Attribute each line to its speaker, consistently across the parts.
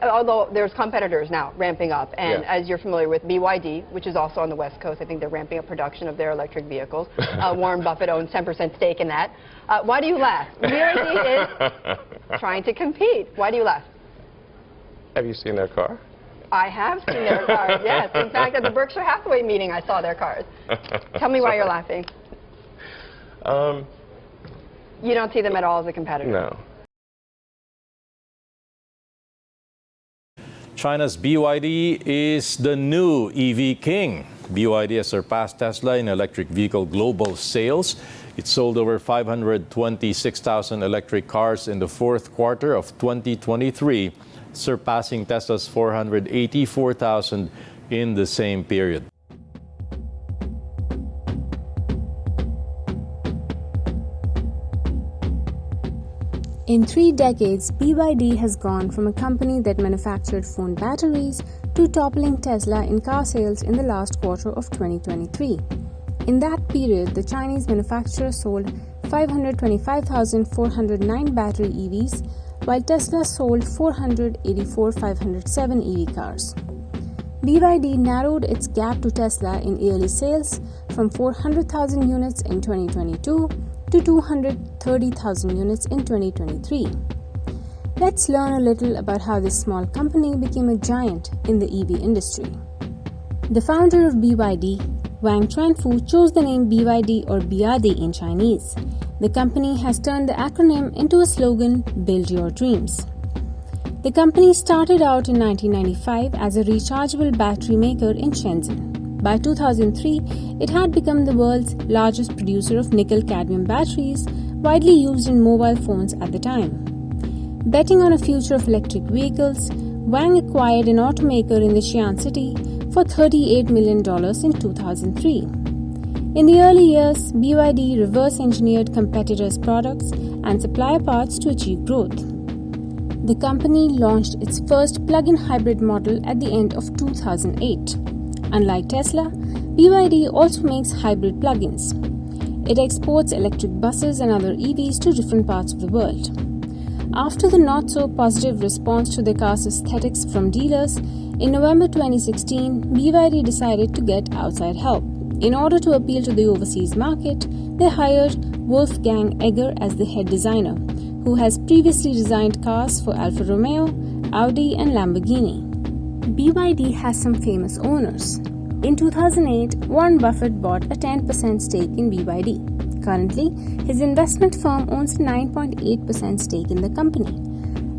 Speaker 1: although there's competitors now ramping up, and as you're familiar with BYD, which is also on the West Coast, I think they're ramping up production of their electric vehicles. Warren Buffett owns 10% stake in that. Why do you laugh? BYD is trying to compete. Why do you laugh?
Speaker 2: Have you seen their car?
Speaker 1: I have seen their cars, yes. In fact, at the Berkshire Hathaway meeting, I saw their cars. Tell me why you're laughing. You don't see them at all as a competitor?
Speaker 2: No.
Speaker 3: China's BYD is the new EV king. BYD has surpassed Tesla in electric vehicle global sales. It sold over 526,000 electric cars in the fourth quarter of 2023, surpassing Tesla's 484,000 in the same period.
Speaker 4: In 3 decades, BYD has gone from a company that manufactured phone batteries to toppling Tesla in car sales in the last quarter of 2023. In that period, the Chinese manufacturer sold 525,409 battery EVs, while Tesla sold 484,507 EV cars. BYD narrowed its gap to Tesla in yearly sales from 400,000 units in 2022 to 230,000 units in 2023. Let's learn a little about how this small company became a giant in the EV industry. The founder of BYD, Wang Chuanfu, chose the name BYD or Biyadi in Chinese. The company has turned the acronym into a slogan, "Build Your Dreams." The company started out in 1995 as a rechargeable battery maker in Shenzhen. By 2003, it had become the world's largest producer of nickel-cadmium batteries, widely used in mobile phones at the time. Betting on a future of electric vehicles, Wang acquired an automaker in the Xi'an city for $38 million in 2003. In the early years, BYD reverse-engineered competitors' products and supplier parts to achieve growth. The company launched its first plug-in hybrid model at the end of 2008. Unlike Tesla, BYD also makes hybrid plug-ins. It exports electric buses and other EVs to different parts of the world. After the not-so-positive response to the car's aesthetics from dealers, in November 2016, BYD decided to get outside help. In order to appeal to the overseas market, they hired Wolfgang Egger as the head designer, who has previously designed cars for Alfa Romeo, Audi and Lamborghini. BYD has some famous owners. In 2008, Warren Buffett bought a 10% stake in BYD. Currently, his investment firm owns a 9.8% stake in the company.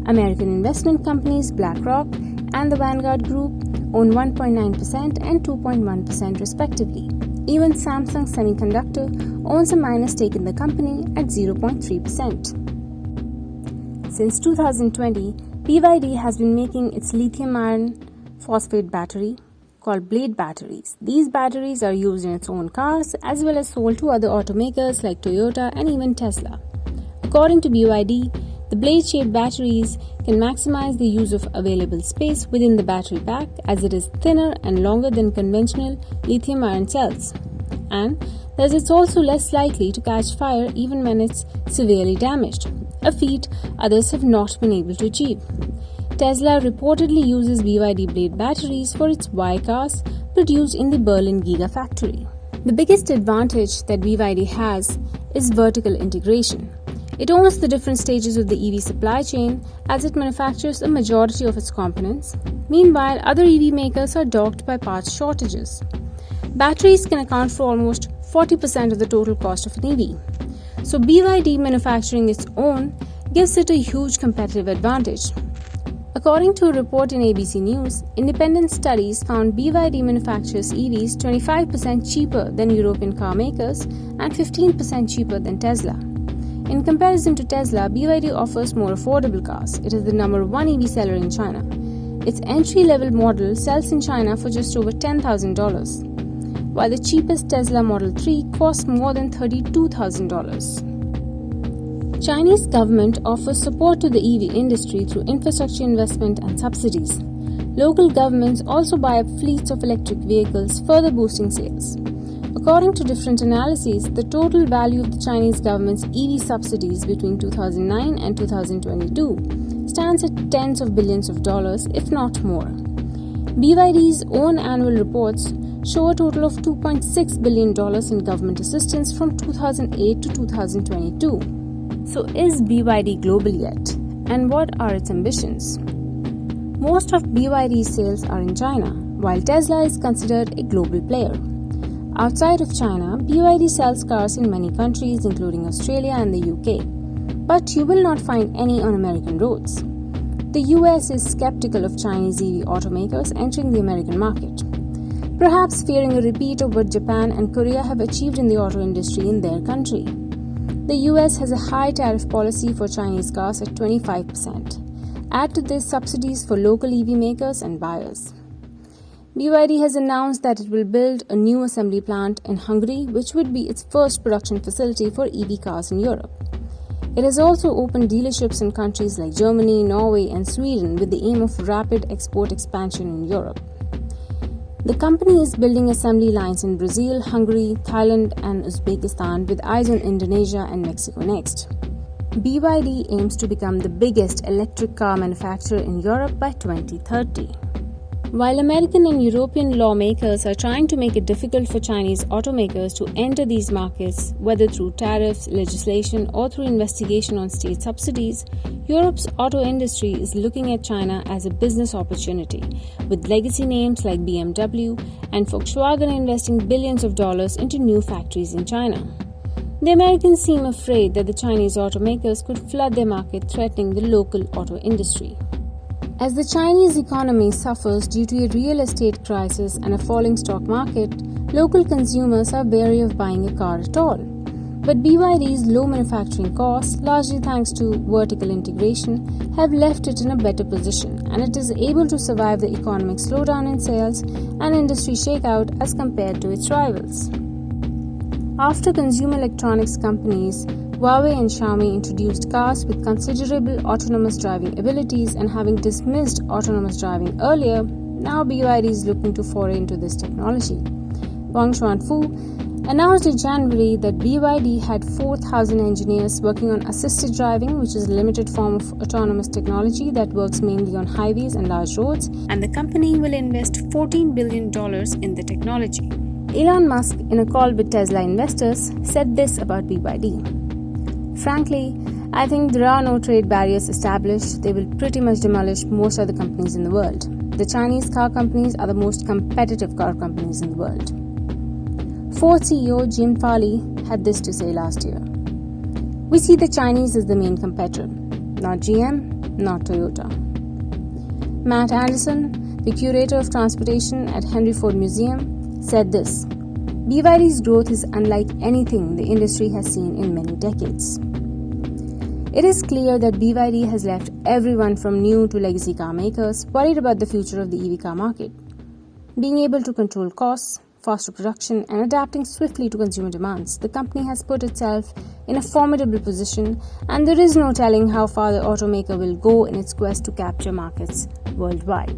Speaker 4: American investment companies BlackRock and the Vanguard Group own 1.9% and 2.1% respectively. Even Samsung Semiconductor owns a minor stake in the company at 0.3%. Since 2020, BYD has been making its lithium iron phosphate battery called Blade batteries. These batteries are used in its own cars as well as sold to other automakers like Toyota and even Tesla. According to BYD, the blade-shaped batteries can maximize the use of available space within the battery pack as it is thinner and longer than conventional lithium iron cells. And thus it's also less likely to catch fire even when it's severely damaged, a feat others have not been able to achieve. Tesla reportedly uses BYD blade batteries for its Y cars produced in the Berlin Gigafactory. The biggest advantage that BYD has is vertical integration. It owns the different stages of the EV supply chain as it manufactures a majority of its components. Meanwhile, other EV makers are dogged by parts shortages. Batteries can account for almost 40% of the total cost of an EV. So BYD manufacturing its own gives it a huge competitive advantage. According to a report in ABC News, independent studies found BYD manufactures EVs 25% cheaper than European car makers and 15% cheaper than Tesla. In comparison to Tesla, BYD offers more affordable cars. It is the number 1 EV seller in China. Its entry-level model sells in China for just over $10,000, while the cheapest Tesla Model 3 costs more than $32,000. Chinese government offers support to the EV industry through infrastructure investment and subsidies. Local governments also buy up fleets of electric vehicles, further boosting sales. According to different analyses, the total value of the Chinese government's EV subsidies between 2009 and 2022 stands at tens of billions of dollars, if not more. BYD's own annual reports show a total of $2.6 billion in government assistance from 2008 to 2022. So is BYD global yet? And what are its ambitions? Most of BYD's sales are in China, while Tesla is considered a global player. Outside of China, BYD sells cars in many countries including Australia and the UK. But you will not find any on American roads. The US is skeptical of Chinese EV automakers entering the American market, perhaps fearing a repeat of what Japan and Korea have achieved in the auto industry in their country. The US has a high tariff policy for Chinese cars at 25%. Add to this subsidies for local EV makers and buyers. BYD has announced that it will build a new assembly plant in Hungary, which would be its first production facility for EV cars in Europe. It has also opened dealerships in countries like Germany, Norway, and Sweden with the aim of rapid export expansion in Europe. The company is building assembly lines in Brazil, Hungary, Thailand, and Uzbekistan, with eyes on Indonesia and Mexico next. BYD aims to become the biggest electric car manufacturer in Europe by 2030. While American and European lawmakers are trying to make it difficult for Chinese automakers to enter these markets, whether through tariffs, legislation, or through investigation on state subsidies, Europe's auto industry is looking at China as a business opportunity, with legacy names like BMW and Volkswagen investing billions of dollars into new factories in China. The Americans seem afraid that the Chinese automakers could flood their market, threatening the local auto industry. As the Chinese economy suffers due to a real estate crisis and a falling stock market, local consumers are wary of buying a car at all. But BYD's low manufacturing costs, largely thanks to vertical integration, have left it in a better position, and it is able to survive the economic slowdown in sales and industry shakeout as compared to its rivals. After consumer electronics companies Huawei and Xiaomi introduced cars with considerable autonomous driving abilities, and having dismissed autonomous driving earlier, now BYD is looking to foray into this technology. Wang Chuanfu announced in January that BYD had 4,000 engineers working on assisted driving, which is a limited form of autonomous technology that works mainly on highways and large roads, and the company will invest $14 billion in the technology. Elon Musk, in a call with Tesla investors, said this about BYD. Frankly, I think there are no trade barriers established. They will pretty much demolish most other companies in the world. The Chinese car companies are the most competitive car companies in the world. Ford CEO Jim Farley had this to say last year. We see the Chinese as the main competitor, not GM, not Toyota. Matt Anderson, the curator of transportation at Henry Ford Museum, said this: BYD's growth is unlike anything the industry has seen in many decades. It is clear that BYD has left everyone from new to legacy car makers worried about the future of the EV car market. Being able to control costs, faster production, and adapting swiftly to consumer demands, the company has put itself in a formidable position, and there is no telling how far the automaker will go in its quest to capture markets worldwide.